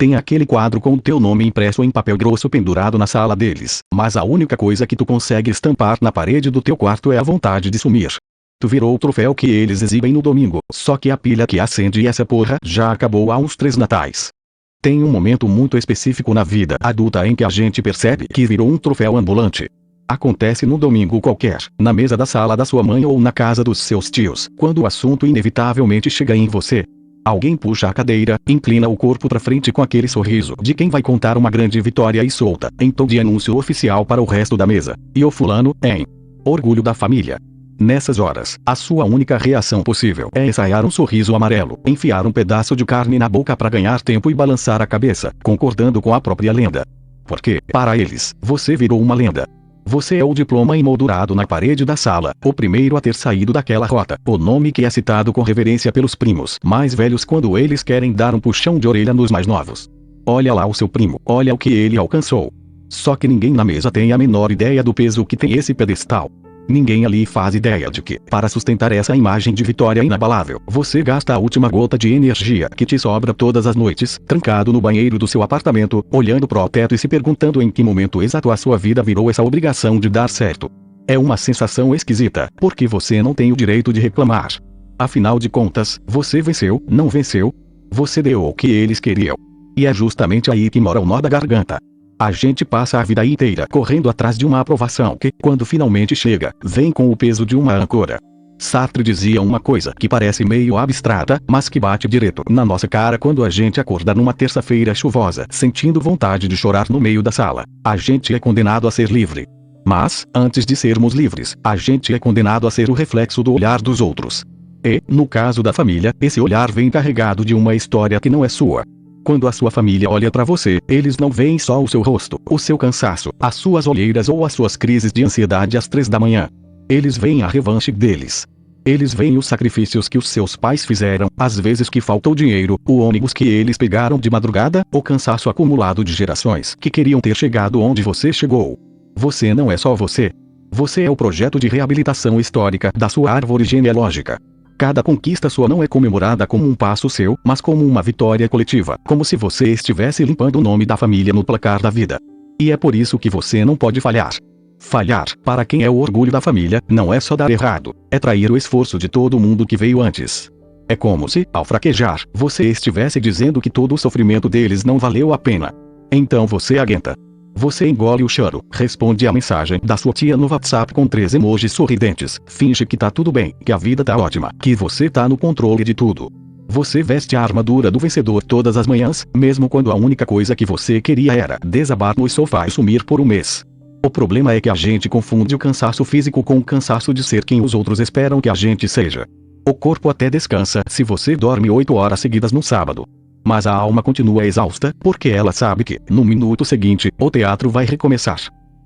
Tem aquele quadro com o teu nome impresso em papel grosso pendurado na sala deles, mas a única coisa que tu consegue estampar na parede do teu quarto é a vontade de sumir. Tu virou o troféu que eles exibem no domingo, só que a pilha que acende essa porra já acabou há uns 3 natais. Tem um momento muito específico na vida adulta em que a gente percebe que virou um troféu ambulante. Acontece num domingo qualquer, na mesa da sala da sua mãe ou na casa dos seus tios, quando o assunto inevitavelmente chega em você. Alguém puxa a cadeira, inclina o corpo pra frente com aquele sorriso de quem vai contar uma grande vitória e solta, em tom de anúncio oficial para o resto da mesa. E o fulano, hein? Orgulho da família. Nessas horas, a sua única reação possível é ensaiar um sorriso amarelo, enfiar um pedaço de carne na boca para ganhar tempo e balançar a cabeça, concordando com a própria lenda. Porque, para eles, você virou uma lenda. Você é o diploma emoldurado na parede da sala, o primeiro a ter saído daquela rota, o nome que é citado com reverência pelos primos mais velhos quando eles querem dar um puxão de orelha nos mais novos. Olha lá o seu primo, olha o que ele alcançou. Só que ninguém na mesa tem a menor ideia do peso que tem esse pedestal. Ninguém ali faz ideia de que, para sustentar essa imagem de vitória inabalável, você gasta a última gota de energia que te sobra todas as noites, trancado no banheiro do seu apartamento, olhando pro teto e se perguntando em que momento exato a sua vida virou essa obrigação de dar certo. É uma sensação esquisita, porque você não tem o direito de reclamar. Afinal de contas, você venceu, não venceu? Você deu o que eles queriam. E é justamente aí que mora o nó da garganta. A gente passa a vida inteira correndo atrás de uma aprovação que, quando finalmente chega, vem com o peso de uma âncora. Sartre dizia uma coisa que parece meio abstrata, mas que bate direto na nossa cara quando a gente acorda numa terça-feira chuvosa, sentindo vontade de chorar no meio da sala. A gente é condenado a ser livre. Mas, antes de sermos livres, a gente é condenado a ser o reflexo do olhar dos outros. E, no caso da família, esse olhar vem carregado de uma história que não é sua. Quando a sua família olha pra você, eles não veem só o seu rosto, o seu cansaço, as suas olheiras ou as suas crises de ansiedade às 3 da manhã. Eles veem a revanche deles. Eles veem os sacrifícios que os seus pais fizeram, as vezes que faltou dinheiro, o ônibus que eles pegaram de madrugada, o cansaço acumulado de gerações que queriam ter chegado onde você chegou. Você não é só você. Você é o projeto de reabilitação histórica da sua árvore genealógica. Cada conquista sua não é comemorada como um passo seu, mas como uma vitória coletiva, como se você estivesse limpando o nome da família no placar da vida. E é por isso que você não pode falhar. Falhar, para quem é o orgulho da família, não é só dar errado, é trair o esforço de todo mundo que veio antes. É como se, ao fraquejar, você estivesse dizendo que todo o sofrimento deles não valeu a pena. Então você aguenta. Você engole o choro, responde a mensagem da sua tia no WhatsApp com 3 emojis sorridentes, finge que tá tudo bem, que a vida tá ótima, que você tá no controle de tudo. Você veste a armadura do vencedor todas as manhãs, mesmo quando a única coisa que você queria era desabar no sofá e sumir por um mês. O problema é que a gente confunde o cansaço físico com o cansaço de ser quem os outros esperam que a gente seja. O corpo até descansa se você dorme 8 horas seguidas no sábado. Mas a alma continua exausta, porque ela sabe que, no minuto seguinte, o teatro vai recomeçar.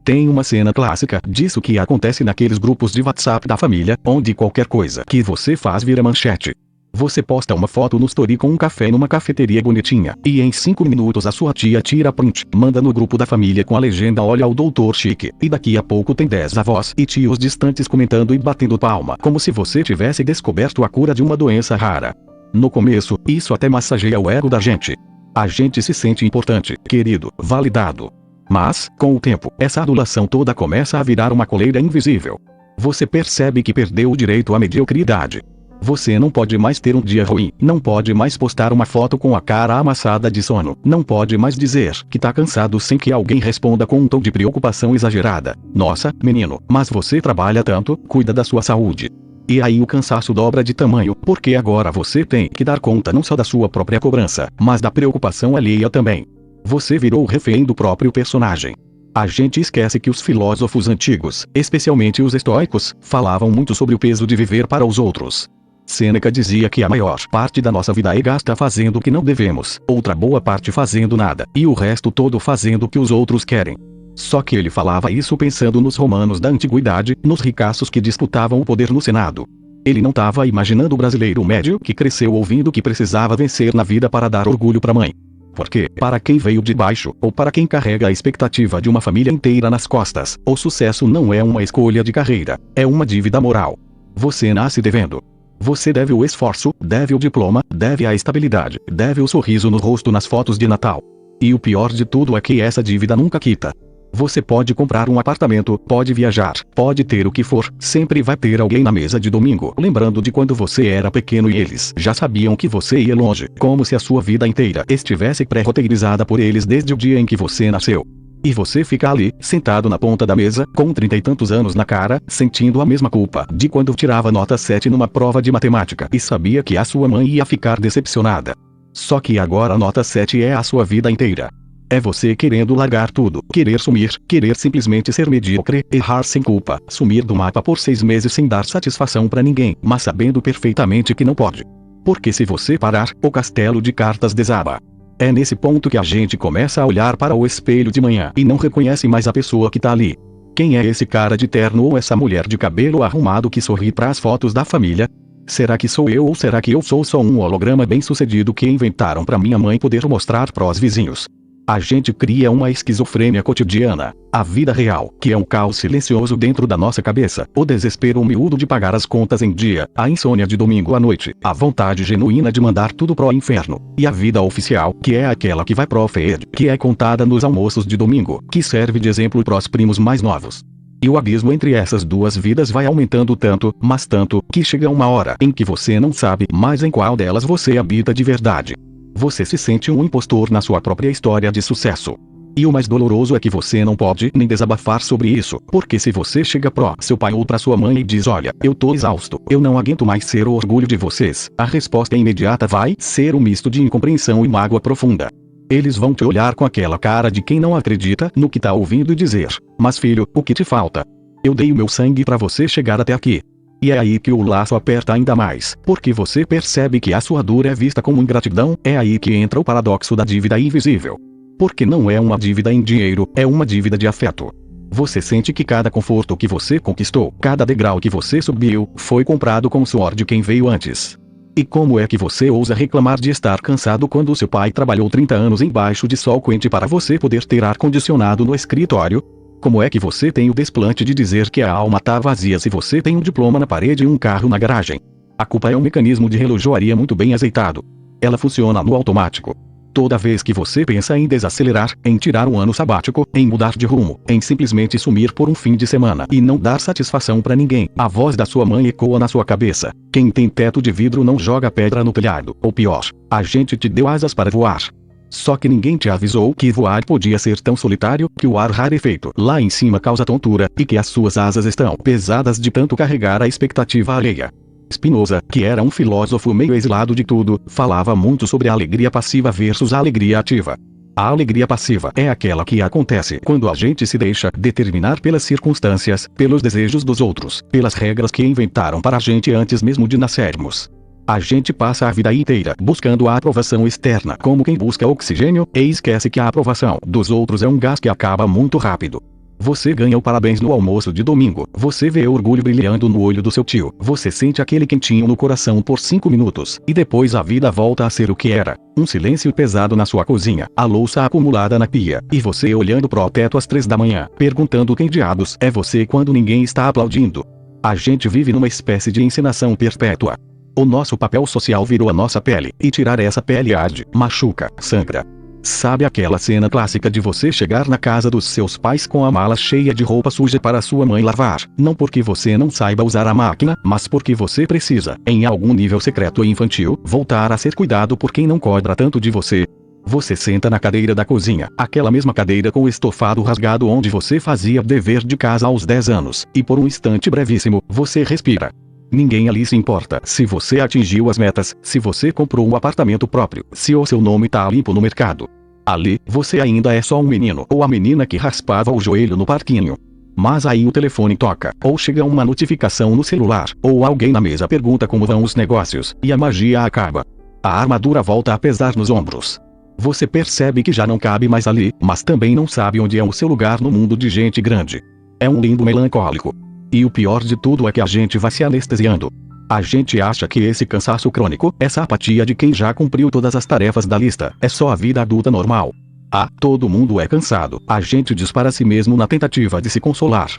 Tem uma cena clássica disso que acontece naqueles grupos de WhatsApp da família, onde qualquer coisa que você faz vira manchete. Você posta uma foto no story com um café numa cafeteria bonitinha, e em 5 minutos a sua tia tira print, manda no grupo da família com a legenda "Olha o doutor chique", e daqui a pouco tem 10 avós e tios distantes comentando e batendo palma, como se você tivesse descoberto a cura de uma doença rara. No começo, isso até massageia o ego da gente. A gente se sente importante, querido, validado. Mas, com o tempo, essa adulação toda começa a virar uma coleira invisível. Você percebe que perdeu o direito à mediocridade. Você não pode mais ter um dia ruim, não pode mais postar uma foto com a cara amassada de sono, não pode mais dizer que tá cansado sem que alguém responda com um tom de preocupação exagerada. Nossa, menino, mas você trabalha tanto, cuida da sua saúde. E aí o cansaço dobra de tamanho, porque agora você tem que dar conta não só da sua própria cobrança, mas da preocupação alheia também. Você virou o refém do próprio personagem. A gente esquece que os filósofos antigos, especialmente os estoicos, falavam muito sobre o peso de viver para os outros. Sêneca dizia que a maior parte da nossa vida é gasta fazendo o que não devemos, outra boa parte fazendo nada, e o resto todo fazendo o que os outros querem. Só que ele falava isso pensando nos romanos da antiguidade, nos ricaços que disputavam o poder no Senado. Ele não estava imaginando o brasileiro médio que cresceu ouvindo que precisava vencer na vida para dar orgulho para a mãe. Porque, para quem veio de baixo, ou para quem carrega a expectativa de uma família inteira nas costas, o sucesso não é uma escolha de carreira, é uma dívida moral. Você nasce devendo. Você deve o esforço, deve o diploma, deve a estabilidade, deve o sorriso no rosto nas fotos de Natal. E o pior de tudo é que essa dívida nunca quita. Você pode comprar um apartamento, pode viajar, pode ter o que for, sempre vai ter alguém na mesa de domingo lembrando de quando você era pequeno e eles já sabiam que você ia longe, como se a sua vida inteira estivesse pré-roteirizada por eles desde o dia em que você nasceu. E você fica ali, sentado na ponta da mesa, com 30 e tantos anos na cara, sentindo a mesma culpa de quando tirava nota 7 numa prova de matemática e sabia que a sua mãe ia ficar decepcionada. Só que agora a nota 7 é a sua vida inteira. É você querendo largar tudo, querer sumir, querer simplesmente ser medíocre, errar sem culpa, sumir do mapa por 6 meses sem dar satisfação pra ninguém, mas sabendo perfeitamente que não pode. Porque se você parar, o castelo de cartas desaba. É nesse ponto que a gente começa a olhar para o espelho de manhã e não reconhece mais a pessoa que tá ali. Quem é esse cara de terno ou essa mulher de cabelo arrumado que sorri para as fotos da família? Será que sou eu ou será que eu sou só um holograma bem-sucedido que inventaram pra minha mãe poder mostrar pros vizinhos? A gente cria uma esquizofrênia cotidiana, a vida real, que é um caos silencioso dentro da nossa cabeça, o desespero miúdo de pagar as contas em dia, a insônia de domingo à noite, a vontade genuína de mandar tudo pro inferno, e a vida oficial, que é aquela que vai pro FED, que é contada nos almoços de domingo, que serve de exemplo pros primos mais novos. E o abismo entre essas duas vidas vai aumentando tanto, mas tanto, que chega uma hora em que você não sabe mais em qual delas você habita de verdade. Você se sente um impostor na sua própria história de sucesso. E o mais doloroso é que você não pode nem desabafar sobre isso, porque se você chega pro seu pai ou pra sua mãe e diz: olha, eu tô exausto, eu não aguento mais ser o orgulho de vocês, a resposta imediata vai ser um misto de incompreensão e mágoa profunda. Eles vão te olhar com aquela cara de quem não acredita no que tá ouvindo e dizer: mas filho, o que te falta? Eu dei o meu sangue pra você chegar até aqui. E é aí que o laço aperta ainda mais, porque você percebe que a sua dor é vista como ingratidão, é aí que entra o paradoxo da dívida invisível. Porque não é uma dívida em dinheiro, é uma dívida de afeto. Você sente que cada conforto que você conquistou, cada degrau que você subiu, foi comprado com o suor de quem veio antes. E como é que você ousa reclamar de estar cansado quando seu pai trabalhou 30 anos embaixo de sol quente para você poder ter ar-condicionado no escritório? Como é que você tem o desplante de dizer que a alma tá vazia se você tem um diploma na parede e um carro na garagem? A culpa é um mecanismo de relojoaria muito bem azeitado. Ela funciona no automático. Toda vez que você pensa em desacelerar, em tirar um ano sabático, em mudar de rumo, em simplesmente sumir por um fim de semana e não dar satisfação pra ninguém, a voz da sua mãe ecoa na sua cabeça: quem tem teto de vidro não joga pedra no telhado. Ou pior, a gente te deu asas para voar. Só que ninguém te avisou que voar podia ser tão solitário, que o ar rarefeito lá em cima causa tontura, e que as suas asas estão pesadas de tanto carregar a expectativa alheia. Spinoza, que era um filósofo meio exilado de tudo, falava muito sobre a alegria passiva versus a alegria ativa. A alegria passiva é aquela que acontece quando a gente se deixa determinar pelas circunstâncias, pelos desejos dos outros, pelas regras que inventaram para a gente antes mesmo de nascermos. A gente passa a vida inteira buscando a aprovação externa como quem busca oxigênio, e esquece que a aprovação dos outros é um gás que acaba muito rápido. Você ganha o parabéns no almoço de domingo, você vê orgulho brilhando no olho do seu tio, você sente aquele quentinho no coração por 5 minutos, e depois a vida volta a ser o que era, um silêncio pesado na sua cozinha, a louça acumulada na pia, e você olhando pro teto às 3 da manhã, perguntando quem diabos é você quando ninguém está aplaudindo. A gente vive numa espécie de encenação perpétua. O nosso papel social virou a nossa pele, e tirar essa pele arde, machuca, sangra. Sabe aquela cena clássica de você chegar na casa dos seus pais com a mala cheia de roupa suja para sua mãe lavar, não porque você não saiba usar a máquina, mas porque você precisa, em algum nível secreto e infantil, voltar a ser cuidado por quem não cobra tanto de você? Você senta na cadeira da cozinha, aquela mesma cadeira com o estofado rasgado onde você fazia dever de casa aos 10 anos, e por um instante brevíssimo, você respira. Ninguém ali se importa se você atingiu as metas, se você comprou um apartamento próprio, se o seu nome tá limpo no mercado. Ali, você ainda é só um menino ou a menina que raspava o joelho no parquinho. Mas aí o telefone toca, ou chega uma notificação no celular, ou alguém na mesa pergunta como vão os negócios, e a magia acaba. A armadura volta a pesar nos ombros. Você percebe que já não cabe mais ali, mas também não sabe onde é o seu lugar no mundo de gente grande. É um limbo melancólico. E o pior de tudo é que a gente vai se anestesiando. A gente acha que esse cansaço crônico, essa apatia de quem já cumpriu todas as tarefas da lista, é só a vida adulta normal. Ah, todo mundo é cansado, a gente diz para si mesmo na tentativa de se consolar.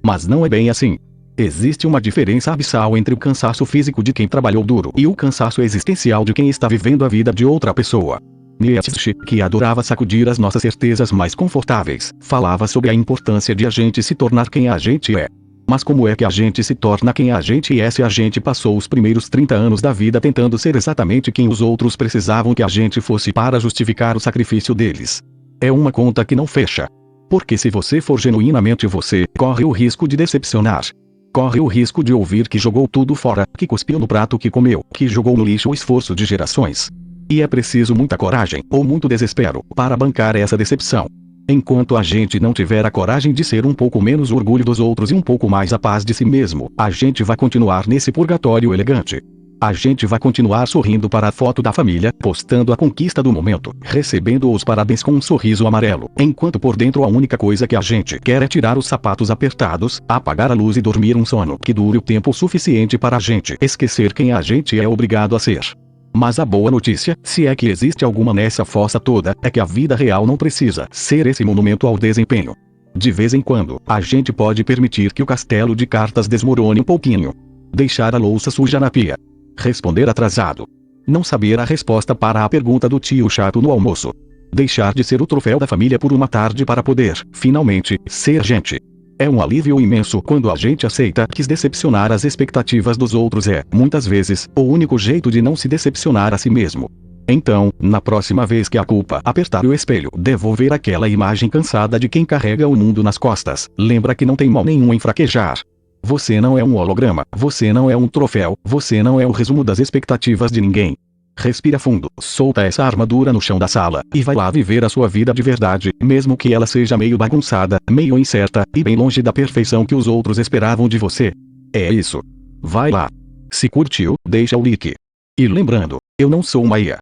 Mas não é bem assim. Existe uma diferença abissal entre o cansaço físico de quem trabalhou duro e o cansaço existencial de quem está vivendo a vida de outra pessoa. Nietzsche, que adorava sacudir as nossas certezas mais confortáveis, falava sobre a importância de a gente se tornar quem a gente é. Mas como é que a gente se torna quem a gente é se a gente passou os primeiros 30 anos da vida tentando ser exatamente quem os outros precisavam que a gente fosse para justificar o sacrifício deles? É uma conta que não fecha. Porque se você for genuinamente você, corre o risco de decepcionar. Corre o risco de ouvir que jogou tudo fora, que cuspiu no prato que comeu, que jogou no lixo o esforço de gerações. E é preciso muita coragem, ou muito desespero, para bancar essa decepção. Enquanto a gente não tiver a coragem de ser um pouco menos o orgulho dos outros e um pouco mais a paz de si mesmo, a gente vai continuar nesse purgatório elegante. A gente vai continuar sorrindo para a foto da família, postando a conquista do momento, recebendo os parabéns com um sorriso amarelo, enquanto por dentro a única coisa que a gente quer é tirar os sapatos apertados, apagar a luz e dormir um sono que dure o tempo suficiente para a gente esquecer quem a gente é obrigado a ser. Mas a boa notícia, se é que existe alguma nessa fossa toda, é que a vida real não precisa ser esse monumento ao desempenho. De vez em quando, a gente pode permitir que o castelo de cartas desmorone um pouquinho. Deixar a louça suja na pia. Responder atrasado. Não saber a resposta para a pergunta do tio chato no almoço. Deixar de ser o troféu da família por uma tarde para poder, finalmente, ser gente. É um alívio imenso quando a gente aceita que decepcionar as expectativas dos outros é, muitas vezes, o único jeito de não se decepcionar a si mesmo. Então, na próxima vez que a culpa apertar o espelho, devolver aquela imagem cansada de quem carrega o mundo nas costas, lembra que não tem mal nenhum em fraquejar. Você não é um holograma, você não é um troféu, você não é o resumo das expectativas de ninguém. Respira fundo, solta essa armadura no chão da sala, e vai lá viver a sua vida de verdade, mesmo que ela seja meio bagunçada, meio incerta, e bem longe da perfeição que os outros esperavam de você. É isso. Vai lá. Se curtiu, deixa o like. E lembrando, eu não sou uma IA.